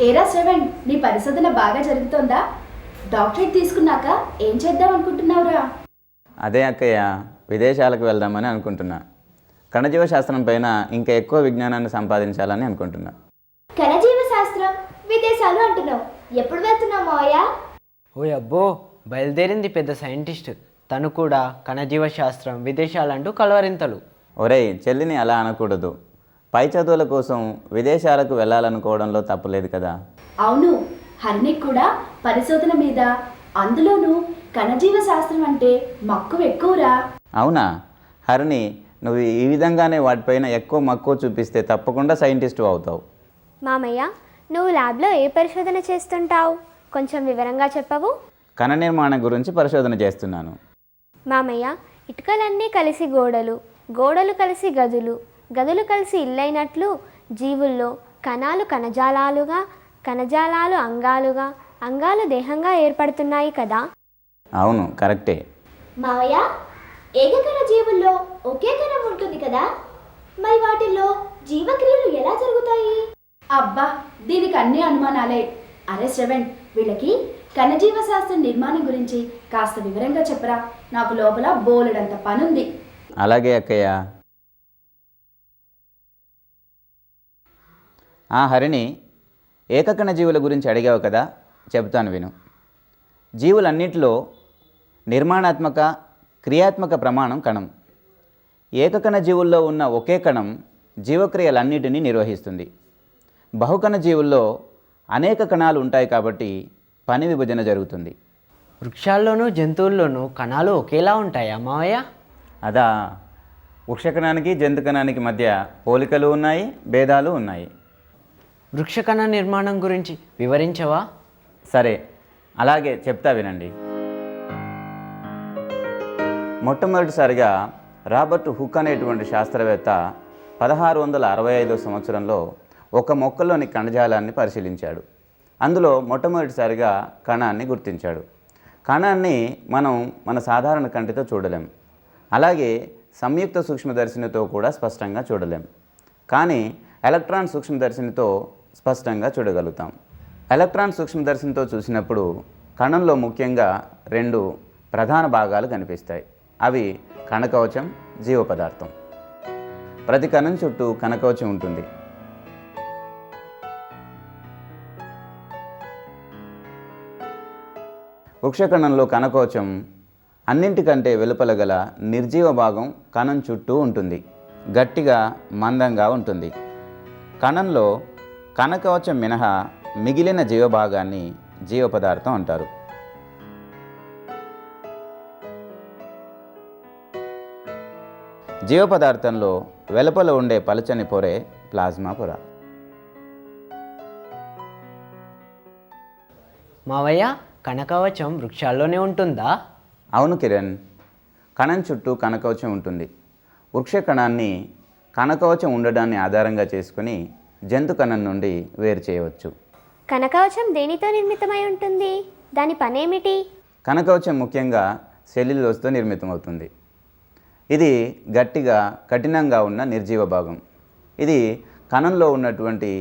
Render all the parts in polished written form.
ఏరా శ్రవణ్, నీ పరిశోధన బాగా జరుగుతోందా? డాక్టరేట్ తీసుకున్నాక ఏం చేద్దాం అనుకుంటున్నావురా? అదే అక్కయ్య, విదేశాలకు వెళ్దామని అనుకుంటున్నా. కణజీవ శాస్త్రం పైన ఇంకా ఎక్కువ విజ్ఞానాన్ని సంపాదించాలని అనుకుంటున్నా. కణజీవ శాస్త్రం విదేశాలు అంటున్నావు, ఎప్పుడు వెళ్తున్నావు మావయ్య? ఓ అబ్బో, బయలుదేరింది పెద్ద సైంటిస్ట్. తను కూడా కణజీవ శాస్త్రం విదేశాలంటూ కలవరింతలు. ఒరేయ్ చెల్లిని అలా అనకూడదు. పై చదువుల కోసం విదేశాలకు వెళ్ళాలనుకోవడంలో తప్పులేదు కదా. అవును, హరిణికి కూడా పరిశోధన మీద, అందులోనూ కణజీవ శాస్త్రం అంటే మక్కువ ఎక్కువరా. అవునా హరిణి, నువ్వు ఈ విధంగానే వాటిపైన ఎక్కువ మక్కువ చూపిస్తే తప్పకుండా సైంటిస్టు అవుతావు. మామయ్య, నువ్వు ల్యాబ్లో ఏ పరిశోధన చేస్తుంటావు? కొంచెం వివరంగా చెప్పవు? కణ నిర్మాణం గురించి పరిశోధన చేస్తున్నాను. మామయ్య, ఇటుకలన్నీ కలిసి గోడలు, గోడలు కలిసి గదులు, గదులు కలిసి ఇల్లైనట్లు జీవుల్లో కణాలు కణజాలాలుగా, కణజాలాలు అంగాలుగా, అంగాలు దేహంగా ఏర్పడుతున్నాయి కదా. అవును, కరెక్టే. మావయ్య, ఏకకణ జీవుల్లో ఒకే కణం ఉంటుంది కదా, మరి వాటిల్లో జీవక్రియలు ఎలా జరుగుతాయి? అబ్బా, దీనికి అన్ని అనుమానాలే. అరే శ్రవణ్, వీళ్ళకి కణజీవ శాస్త్రం నిర్మాణం గురించి కాస్త వివరంగా చెప్పరా. నాకు లోపల బోలెడంత పనుంది. అలాగే అక్కయ్య. హరిణి, ఏకకణ జీవుల గురించి అడిగావు కదా, చెబుతాను విను. జీవులన్నింటిలో నిర్మాణాత్మక, క్రియాత్మక ప్రమాణం కణం. ఏకకణ జీవుల్లో ఉన్న ఒకే కణం జీవక్రియలన్నిటినీ నిర్వహిస్తుంది. బహుకణ జీవుల్లో అనేక కణాలు ఉంటాయి కాబట్టి పని విభజన జరుగుతుంది. వృక్షాల్లోనూ జంతువుల్లోనూ కణాలు ఒకేలా ఉంటాయా మావయ్య? అదా, వృక్షకణానికి జంతుకణానికి మధ్య పోలికలు ఉన్నాయి, భేదాలు ఉన్నాయి. వృక్షకణ నిర్మాణం గురించి వివరించవా? సరే, అలాగే చెప్తా వినండి. మొట్టమొదటిసారిగా రాబర్ట్ హుక్ అనేటువంటి శాస్త్రవేత్త 1665 సంవత్సరంలో ఒక మొక్కలోని కణజాలాన్ని పరిశీలించాడు. అందులో మొట్టమొదటిసారిగా కణాన్ని గుర్తించాడు. కణాన్ని మనం మన సాధారణ కంటితో చూడలేం, అలాగే సంయుక్త సూక్ష్మదర్శినితో కూడా స్పష్టంగా చూడలేం. కానీ ఎలక్ట్రాన్ సూక్ష్మదర్శినితో స్పష్టంగా చూడగలుగుతాం. ఎలక్ట్రాన్ సూక్ష్మదర్శినితో చూసినప్పుడు కణంలో ముఖ్యంగా 2 ప్రధాన భాగాలు కనిపిస్తాయి. అవి కణకవచం, జీవపదార్థం. ప్రతి కణం చుట్టూ కణకవచం ఉంటుంది. వృక్షకణంలో కణకవచం అన్నింటికంటే వెలుపల గల నిర్జీవ భాగం కణం చుట్టూ ఉంటుంది. గట్టిగా, మందంగా ఉంటుంది. కణంలో కణకవచం మినహా మిగిలిన జీవభాగాన్ని జీవపదార్థం అంటారు. జీవపదార్థంలో వెలుపల ఉండే పలుచని పొరే ప్లాజ్మా పొర. మావయ్య, కణకవచం వృక్షాల్లోనే ఉంటుందా? అవును కిరణ్, కణం చుట్టూ కణకవచం ఉంటుంది. వృక్ష కణాన్ని కణకవచం ఉండడాన్ని ఆధారంగా చేసుకుని జంతు కణం నుండి వేరు చేయవచ్చు. కణకవచం దేనితో నిర్మితమై ఉంటుంది? దాని పనేమిటి? కణకవచం ముఖ్యంగా సెల్యులోజ్తో నిర్మితమవుతుంది. ఇది గట్టిగా, కఠినంగా ఉన్న నిర్జీవ భాగం. ఇది కణంలో ఉన్నటువంటి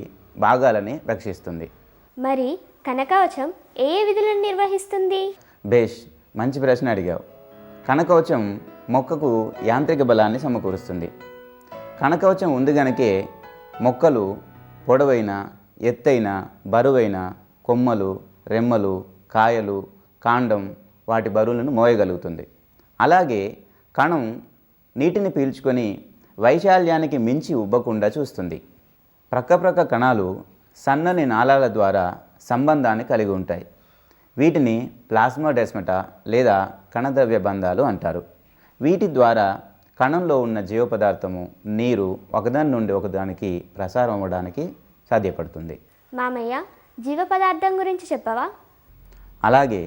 భాగాలని రక్షిస్తుంది. మరి కణకవచం ఏ విధులను నిర్వహిస్తుంది? బేష్, మంచి ప్రశ్న అడిగావు. కణకవచం మొక్కకు యాంత్రిక బలాన్ని సమకూరుస్తుంది. కణకవచం ఉంది గనుకే మొక్కలు పొడవైన, ఎత్తైన, బరువైన కొమ్మలు, రెమ్మలు, కాయలు, కాండం వాటి బరువులను మోయగలుగుతుంది. అలాగే కణం నీటిని పీల్చుకొని వైశాల్యానికి మించి ఉబ్బకుండా చూస్తుంది. ప్రక్క కణాలు సన్నని నాళాల ద్వారా సంబంధాన్ని కలిగి ఉంటాయి. వీటిని ప్లాస్మోడెస్మటా లేదా కణద్రవ్య బంధాలు అంటారు. వీటి ద్వారా కణంలో ఉన్న జీవపదార్థము, నీరు ఒకదాని నుండి ఒకదానికి ప్రసారం అవ్వడానికి సాధ్యపడుతుంది. మామయ్య, జీవపదార్థం గురించి చెప్పవా? అలాగే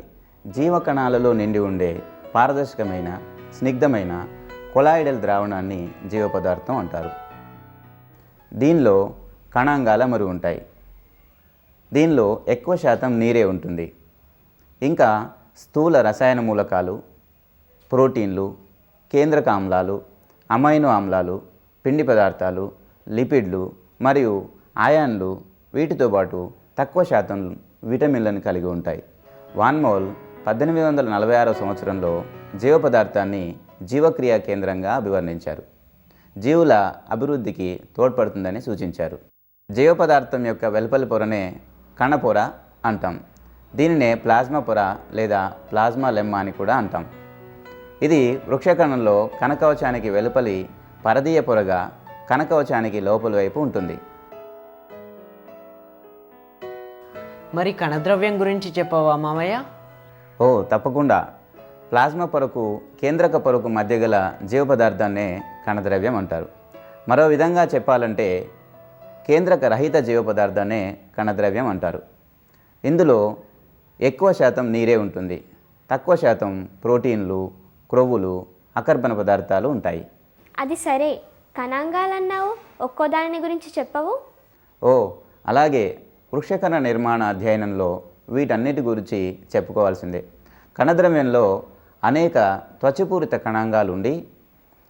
జీవకణాలలో నిండి ఉండే పారదర్శకమైన, స్నిగ్ధమైన కొలాయిడల్ ద్రావణాన్ని జీవపదార్థం అంటారు. దీనిలో కణాంగాల మరు ఉంటాయి. దీనిలో ఎక్కువ శాతం నీరే ఉంటుంది. ఇంకా స్థూల రసాయన మూలకాలు, ప్రోటీన్లు, కేంద్రక ఆమ్లాలు, అమైనో ఆమ్లాలు, పిండి పదార్థాలు, లిపిడ్లు మరియు ఆయాన్లు, వీటితో పాటు తక్కువ శాతం విటమిన్లను కలిగి ఉంటాయి. వాన్ మోల్ 1846 సంవత్సరంలో జీవ పదార్థాన్ని జీవక్రియా కేంద్రంగా అభివర్ణించారు. జీవుల అభివృద్ధికి తోడ్పడుతుందని సూచించారు. జీవ పదార్థం యొక్క వెలుపలి పొరనే కణపొర అంటాం. దీనినే ప్లాజ్మా పొర లేదా ప్లాజ్మా లెమ్మ అని కూడా అంటాం. ఇది వృక్షకణంలో కణకవచానికి వెలుపలి పరదీయ పొరగా కణకవచానికి లోపలి వైపు ఉంటుంది. మరి కణద్రవ్యం గురించి చెప్పవా మామయ్య? ఓ తప్పకుండా. ప్లాజ్మా పొరకు కేంద్రక పొరకు మధ్య గల జీవ పదార్థాన్నే కణద్రవ్యం అంటారు. మరో విధంగా చెప్పాలంటే కేంద్రక రహిత జీవ పదార్థాన్నే కణద్రవ్యం అంటారు. ఇందులో ఎక్కువ శాతం నీరే ఉంటుంది, తక్కువ శాతం ప్రోటీన్లు, క్రొవ్వులు, అకర్బన పదార్థాలు ఉంటాయి. అది సరే, కణాంగాలన్నావు, ఒక్కో దాని గురించి చెప్పవు? ఓ అలాగే, వృక్షకణ నిర్మాణ అధ్యయనంలో వీటన్నిటి గురించి చెప్పుకోవాల్సిందే. కణద్రవ్యంలో అనేక త్వచపూరిత కణాంగాలు ఉండి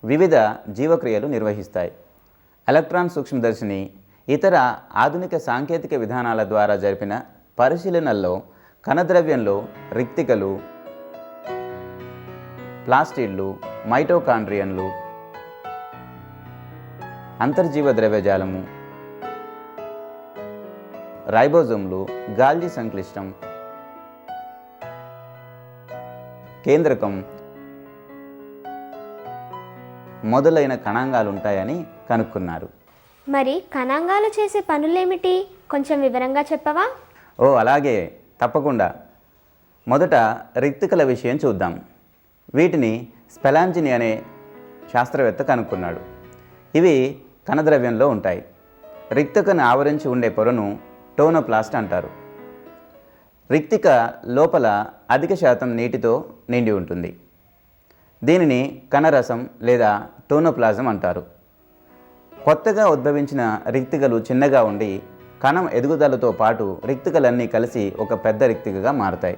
వివిధ జీవక్రియలు నిర్వహిస్తాయి. ఎలక్ట్రాన్ సూక్ష్మదర్శిని ఇతర ఆధునిక సాంకేతిక విధానాల ద్వారా జరిపిన పరిశీలనల్లో కణద్రవ్యంలో రిక్తికలు, ప్లాస్టిడ్లు, మైటోకాండ్రియన్లు, అంతర్జీవ ద్రవ్యజాలము, రైబోజోమ్లు, గాల్జీ సంక్లిష్టం, కేంద్రకం మొదలైన కణాంగాలు ఉంటాయని కనుక్కున్నారు. మరి కణాంగాలు చేసే పనులేమిటి? కొంచెం వివరంగా చెప్పవా? ఓ అలాగే, తప్పకుండా. మొదట రిక్తికల విషయం చూద్దాం. వీటిని స్పెలాంజిని అనే శాస్త్రవేత్త కనుక్కున్నాడు. ఇవి కణద్రవ్యంలో ఉంటాయి. రిక్తికను ఆవరించి ఉండే పొరను టోనోప్లాస్ట్ అంటారు. రిక్తిక లోపల అధిక శాతం నీటితో నిండి ఉంటుంది. దీనిని కణరసం లేదా టోనోప్లాజం అంటారు. కొత్తగా ఉద్భవించిన రిక్తికలు చిన్నగా ఉండి కణం ఎదుగుదలతో పాటు రిక్తికలన్నీ కలిసి ఒక పెద్ద రిక్తికగా మారుతాయి.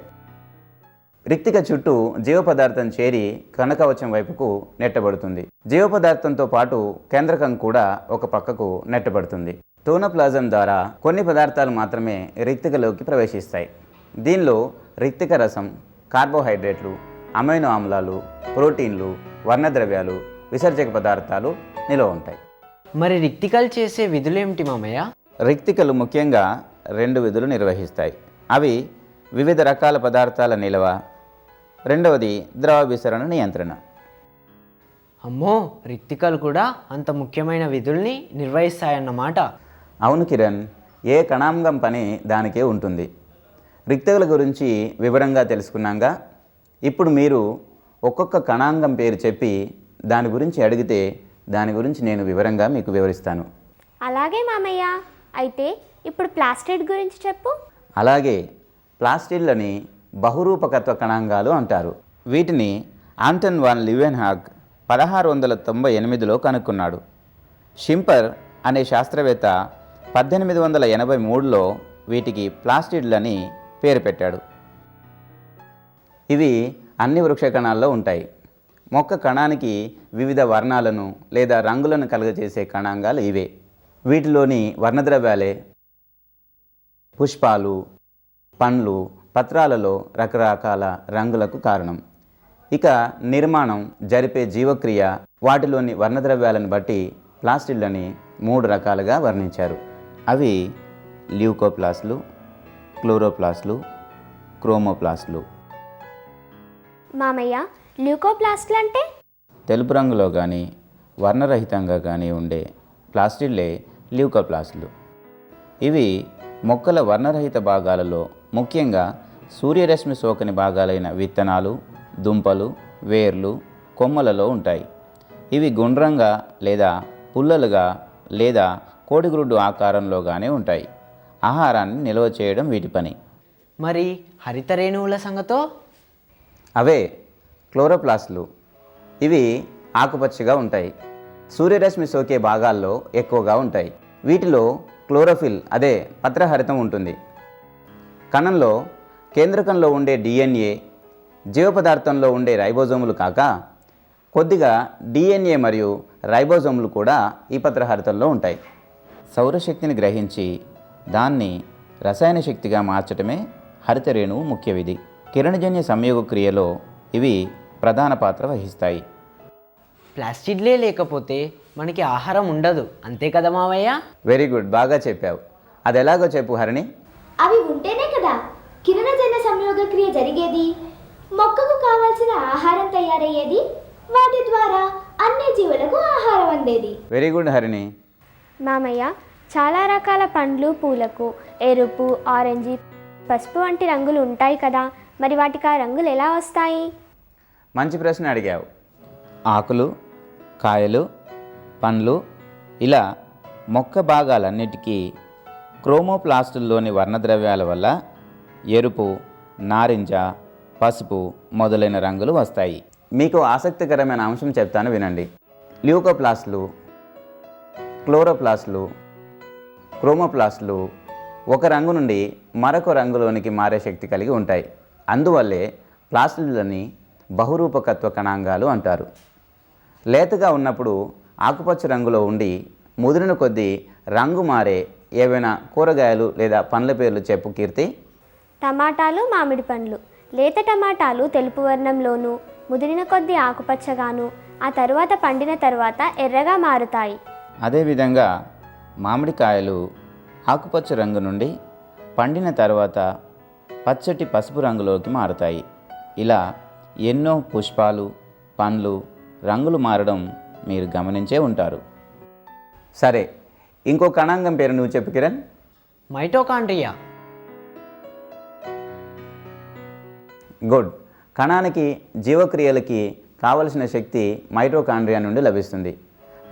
రిక్తిక చుట్టూ జీవ పదార్థం చేరి కణకవచం వైపుకు నెట్టబడుతుంది. జీవ పదార్థంతో పాటు కేంద్రకం కూడా ఒక పక్కకు నెట్టబడుతుంది. టోనోప్లాజం ద్వారా కొన్ని పదార్థాలు మాత్రమే రిక్తికలోకి ప్రవేశిస్తాయి. దీనిలో రిక్తిక రసం, కార్బోహైడ్రేట్లు, అమైనో ఆమ్లాలు, ప్రోటీన్లు, వర్ణద్రవ్యాలు, విసర్జక పదార్థాలు నిల్వ ఉంటాయి. మరి రిక్తికలు చేసే విధులేమిటి మామయ్య? రిక్తికలు ముఖ్యంగా 2 విధులు నిర్వహిస్తాయి. అవి వివిధ రకాల పదార్థాల నిల్వ, రెండవది ద్రవ విసరణ నియంత్రణ. అమ్మో, రిక్తికలు కూడా అంత ముఖ్యమైన విధుల్ని నిర్వహిస్తాయన్నమాట. అవును కిరణ్, ఏ కణాంగం పని దానికే ఉంటుంది. రిక్తికల గురించి వివరంగా తెలుసుకున్నాగా, ఇప్పుడు మీరు ఒక్కొక్క కణాంగం పేరు చెప్పి దాని గురించి అడిగితే దాని గురించి నేను వివరంగా మీకు వివరిస్తాను. అలాగే మామయ్య. అయితే ఇప్పుడు ప్లాస్టిడ్ గురించి చెప్పు. అలాగే, ప్లాస్టిడ్లని బహురూపకత్వ కణాంగాలు అంటారు. వీటిని ఆంటన్ వాన్ లివెన్హాగ్ 1698లో కనుక్కున్నాడు. షింపర్ అనే శాస్త్రవేత్త 1883లో వీటికి ప్లాస్టిడ్లని పేరు పెట్టాడు. ఇవి అన్ని వృక్ష కణాల్లో ఉంటాయి. మొక్క కణానికి వివిధ వర్ణాలను లేదా రంగులను కలుగజేసే కణాంగాలు ఇవే. వీటిలోని వర్ణద్రవ్యాలే పుష్పాలు, పండ్లు, పత్రాలలో రకరకాల రంగులకు కారణం. ఇక నిర్మాణం, జరిపే జీవక్రియ, వాటిలోని వర్ణద్రవ్యాలను బట్టి ప్లాస్టిడ్లని 3 రకాలుగా వర్ణించారు. అవి ల్యూకోప్లాస్ట్లు, క్లోరోప్లాస్ట్లు, క్రోమోప్లాస్ట్లు. మామయ్య, ల్యూకోప్లాస్ట్లు అంటే? తెలుపు రంగులో కానీ వర్ణరహితంగా కానీ ఉండే ప్లాస్టిడ్లే ల్యూకోప్లాస్ట్లు. ఇవి మొక్కల వర్ణరహిత భాగాలలో, ముఖ్యంగా సూర్యరశ్మి సోకని భాగాలైన విత్తనాలు, దుంపలు, వేర్లు, కొమ్మలలో ఉంటాయి. ఇవి గుండ్రంగా లేదా పుల్లలుగా లేదా కోడిగ్రుడ్డు ఆకారంలో గానే ఉంటాయి. ఆహారాన్ని నిల్వ చేయడం వీటి పని. మరి హరిత రేణువుల సంగతో? అవే క్లోరోప్లాస్ట్లు. ఇవి ఆకుపచ్చగా ఉంటాయి. సూర్యరశ్మి సోకే భాగాల్లో ఎక్కువగా ఉంటాయి. వీటిలో క్లోరోఫిల్ అదే పత్రహరితం ఉంటుంది. కణంలో కేంద్రకంలో ఉండే డిఎన్ఏ, జీవ పదార్థంలో ఉండే రైబోజోములు కాక కొద్దిగా డిఎన్ఏ మరియు రైబోజోములు కూడా ఈ పత్రహరితంలో ఉంటాయి. సౌరశక్తిని గ్రహించి దాన్ని రసాయన శక్తిగా మార్చటమే హరితరేణువు ముఖ్య విధి. కిరణజన్య సంయోగ క్రియలో ఇవి ప్రధాన పాత్ర వహిస్తాయి. ప్లాస్టిడ్లే లేకపోతే మనకి ఆహారం ఉండదు, అంతే కదా మావయ్య? వెరీ గుడ్, బాగా చెప్పావు. అది ఎలాగో చెప్పు హరిణి. అవి ఉంటేనే కదా కిరణజన్య సంయోగ క్రియ జరిగేది, మొక్కకు కావాల్సిన ఆహారం తయారయ్యేది, వాటి ద్వారా అన్ని జీవులకు ఆహారం అందేది. Very good Harini. మామయ్య, చాలా రకాల పండ్లు పూలకు ఎరుపు, ఆరెంజ్, పసుపు వంటి రంగులు ఉంటాయి కదా, మరి వాటికి ఆ రంగులు ఎలా వస్తాయి? మంచి ప్రశ్న అడిగావు. ఆకులు, కాయలు, పండ్లు ఇలా మొక్క భాగాలన్నిటికీ క్రోమోప్లాస్టుల్లోని వర్ణద్రవ్యాల వల్ల ఎరుపు, నారింజ, పసుపు మొదలైన రంగులు వస్తాయి. మీకు ఆసక్తికరమైన అంశం చెప్తాను వినండి. ల్యూకోప్లాస్టులు, క్లోరోప్లాస్టులు, క్రోమోప్లాస్టులు ఒక రంగు నుండి మరొక రంగులోనికి మారే శక్తి కలిగి ఉంటాయి. అందువల్లే ప్లాస్టులని బహురూపకత్వ కణాంగాలు అంటారు. లేతగా ఉన్నప్పుడు ఆకుపచ్చ రంగులో ఉండి ముదిరిన కొద్దీ రంగు మారే ఏవైనా కూరగాయలు లేదా పండ్ల పేర్లు చెప్పు కీర్తి. టమాటాలు, మామిడి పండ్లు. లేత టమాటాలు తెలుపు వర్ణంలోను, ముదిరిన కొద్దీ ఆకుపచ్చగాను, ఆ తరువాత పండిన తర్వాత ఎర్రగా మారుతాయి. అదేవిధంగా మామిడికాయలు ఆకుపచ్చ రంగు నుండి పండిన తర్వాత పచ్చటి పసుపు రంగులోకి మారుతాయి. ఇలా ఎన్నో పుష్పాలు, పండ్లు రంగులు మారడం మీరు గమనించే ఉంటారు. సరే, ఇంకో కణాంగం పేరు నువ్వు చెప్పు కిరణ్. మైటోకాండ్రియా. గుడ్. కణానికి జీవక్రియలకి కావలసిన శక్తి మైటోకాండ్రియా నుండి లభిస్తుంది.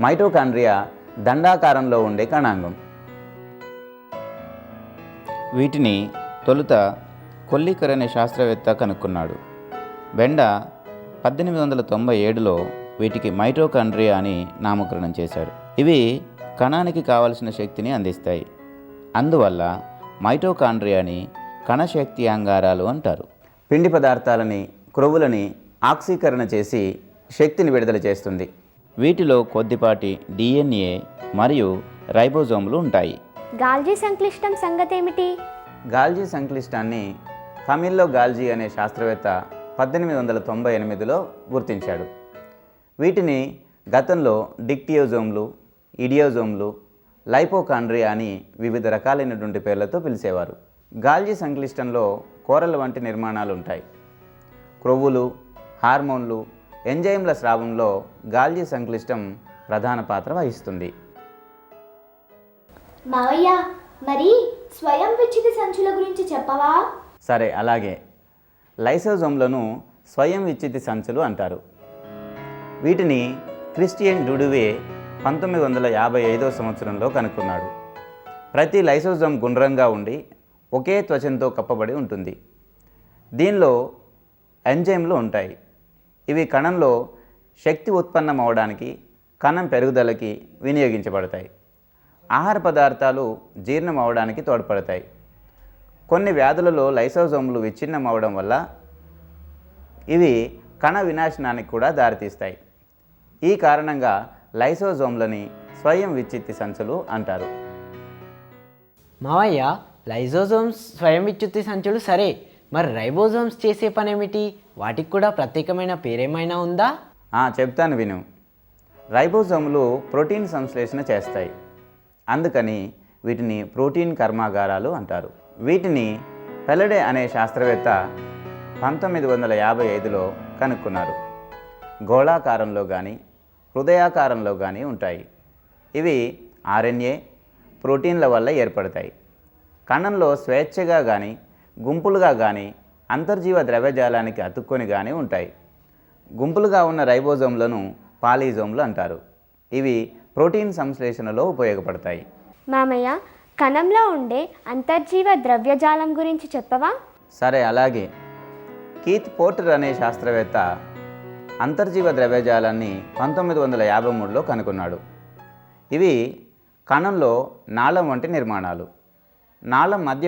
మైటోకాండ్రియా దండాకారంలో ఉండే కణాంగం. వీటిని తొలుత కొల్లికర్ అనే శాస్త్రవేత్త కనుక్కున్నాడు. బెండ 1897లో వీటికి మైటోకాండ్రియా అని నామకరణం చేశాడు. ఇవి కణానికి కావలసిన శక్తిని అందిస్తాయి. అందువల్ల మైటోకాండ్రియాని కణశక్తి అంగారాలు అంటారు. పిండి పదార్థాలని, క్రొవ్వులని ఆక్సీకరణ చేసి శక్తిని విడుదల చేస్తుంది. వీటిలో కొద్దిపాటి DNA మరియు రైబోజోములు ఉంటాయి. గాల్జీ సంక్లిష్టం సంగతేమిటి? గాల్జీ సంక్లిష్టాన్ని కమిల్లో గాల్జీ అనే శాస్త్రవేత్త 1898లో గుర్తించాడు. వీటిని గతంలో డిక్టియోజోమ్లు, ఇడియోజోమ్లు, లైపోకాండ్రియా అని వివిధ రకాలైనటువంటి పేర్లతో పిలిచేవారు. గాల్జీ సంక్లిష్టంలో కూరల వంటి నిర్మాణాలు ఉంటాయి. క్రొవ్వులు, హార్మోన్లు, ఎంజైమ్ల స్రావంలో గాల్జీ సంక్లిష్టం ప్రధాన పాత్ర వహిస్తుంది. మావయ్య, మరి స్వయం విచ్చిత సంచుల గురించి చెప్పవా? సరే, అలాగే. లైసోజోమ్లను స్వయం విచ్చితి సంచులు అంటారు. వీటిని క్రిస్టియన్ డుడువే 1955వ సంవత్సరంలో కనుక్కున్నాడు. ప్రతి లైసోజోమ్ గుండ్రంగా ఉండి ఒకే త్వచంతో కప్పబడి ఉంటుంది. దీనిలో ఎంజైమ్లు ఉంటాయి. ఇవి కణంలో శక్తి ఉత్పన్నం అవడానికి, కణం పెరుగుదలకి వినియోగించబడతాయి. ఆహార పదార్థాలు జీర్ణం అవడానికి తోడ్పడతాయి. కొన్ని వ్యాధులలో లైసోజోమ్లు విచ్ఛిన్నం అవడం వల్ల ఇవి కణ వినాశనానికి కూడా దారితీస్తాయి. ఈ కారణంగా లైసోజోమ్లని స్వయం విచ్చిత్తి సంచులు అంటారు. మావయ్య, లైజోజోమ్స్ స్వయం విచ్యుత్తి సంచులు సరే, మరి రైబోజోమ్స్ చేసే పనేమిటి? వాటికి కూడా ప్రత్యేకమైన పేరేమైనా ఉందా? చెప్తాను విను. రైబోజోములు ప్రోటీన్ సంశ్లేషణ చేస్తాయి. అందుకని వీటిని ప్రోటీన్ కర్మాగారాలు అంటారు. వీటిని పెలడే అనే శాస్త్రవేత్త 1955లో కనుక్కున్నారు. గోళాకారంలో కానీ హృదయాకారంలో కానీ ఉంటాయి. ఇవి RNA, ప్రోటీన్ల వల్ల ఏర్పడతాయి. కణంలో స్వేచ్ఛగా కానీ గుంపులుగా కానీ అంతర్జీవ ద్రవ్యజాలానికి అతుక్కొని కానీ ఉంటాయి. గుంపులుగా ఉన్న రైబోజోమ్లను పాలిజోమ్లు అంటారు. ఇవి ప్రోటీన్ సంశ్లేషణలో ఉపయోగపడతాయి. మామయ్య, కణంలో ఉండే అంతర్జీవ ద్రవ్యజాలం గురించి చెప్పవా? సరే, అలాగే. కీత్ పోర్టర్ అనే శాస్త్రవేత్త అంతర్జీవ ద్రవ్యజాలాన్ని 1953లో కనుగొన్నాడు. ఇవి కణంలో నాళం వంటి నిర్మాణాలు. నాళం మధ్య